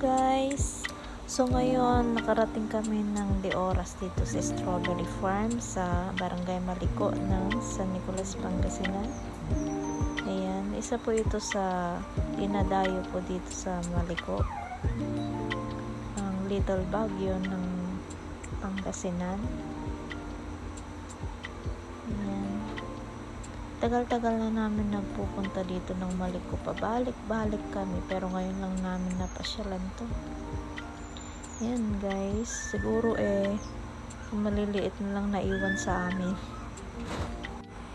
guys! So ngayon nakarating kami ng De Oras dito sa Strawberry Farm sa Barangay Maliko ng San Nicolas, Pangasinan. Ayan, isa po ito sa dinadayo po dito sa Maliko, ang Little Baguio ng Pangasinan. Ayan, tagal-tagal na namin nagpupunta dito ng Maliko, pabalik-balik kami, pero ngayon lang namin napasyalan to. Yan guys, siguro maliliit na lang naiwan sa amin.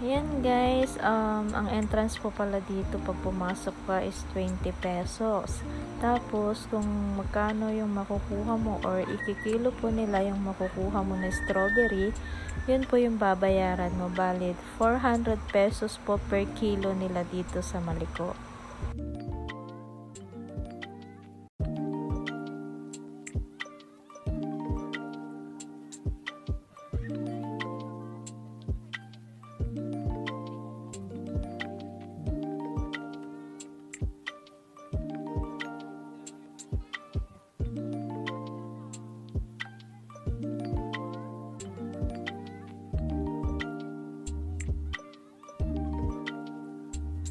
Yan guys, ang entrance po pala dito pag pumasok ka is 20 pesos. Tapos kung magkano yung makukuha mo or ikikilo po nila yung makukuha mo na strawberry, yun po yung babayaran mo. Valid 400 pesos po per kilo nila dito sa Maliko.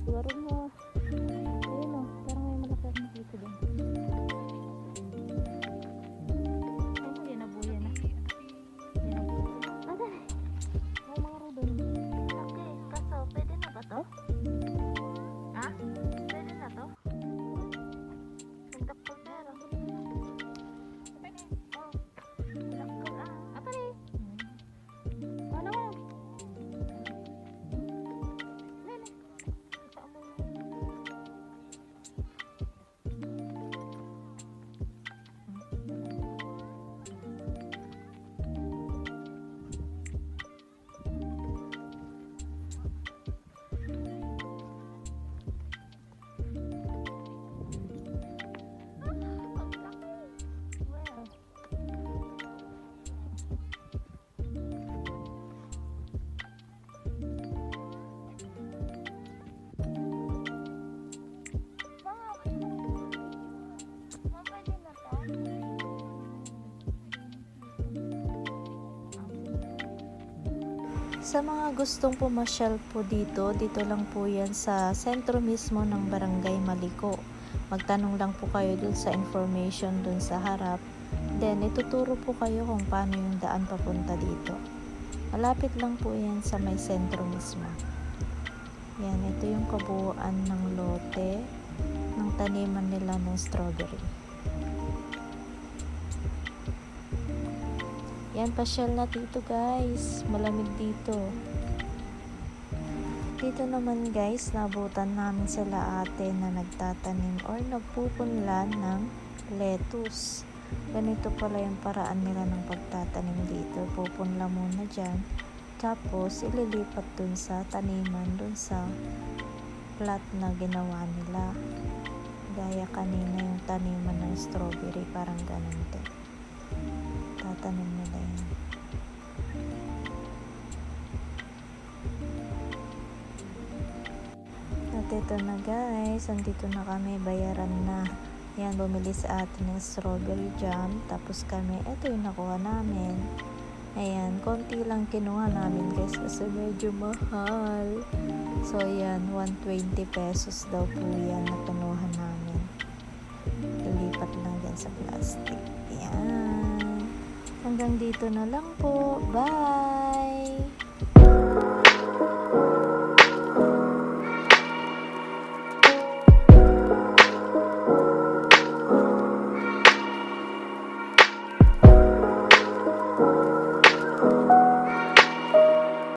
Siguro mo, ayun o, parang may malaki na dito din. Ay, hindi na buya na. Ada, may mga rubin. Okay, kaso, pwede na ba to? Ha? Pwede na to? Nagdakol pero. Oh, dakol apa nih? Ano? Sa mga gustong pumasyal po dito lang po yan sa sentro mismo ng Barangay Maliko. Magtanong lang po kayo dun sa information dun sa harap. Then ituturo po kayo kung paano yung daan papunta dito. Malapit lang po yan sa may sentro mismo. Yan, ito yung kabuuan ng lote ng taniman nila ng strawberry. Yan, pasyal na dito guys, malamig dito. Dito naman guys, nabutan namin sila ate na nagtatanim or nagpupunla ng lettuce. Ganito pala yung paraan nila ng pagtatanim dito. Pupunla muna dyan, tapos ililipat dun sa taniman, dun sa plot na ginawa nila. Gaya kanina yung taniman ng strawberry, parang ganun din. Tatanim nila yan. At ito na guys, andito na kami, bayaran na. Yan, bumili sa atin ng strawberry jam. Tapos kami, ito yung nakuha namin. Ayan, konti lang kinuha namin guys kasi medyo mahal. So yan, 120 pesos daw po yan na kinuha namin. Ilipat lang yan sa plastic. Yan. Hanggang dito na lang po. Bye!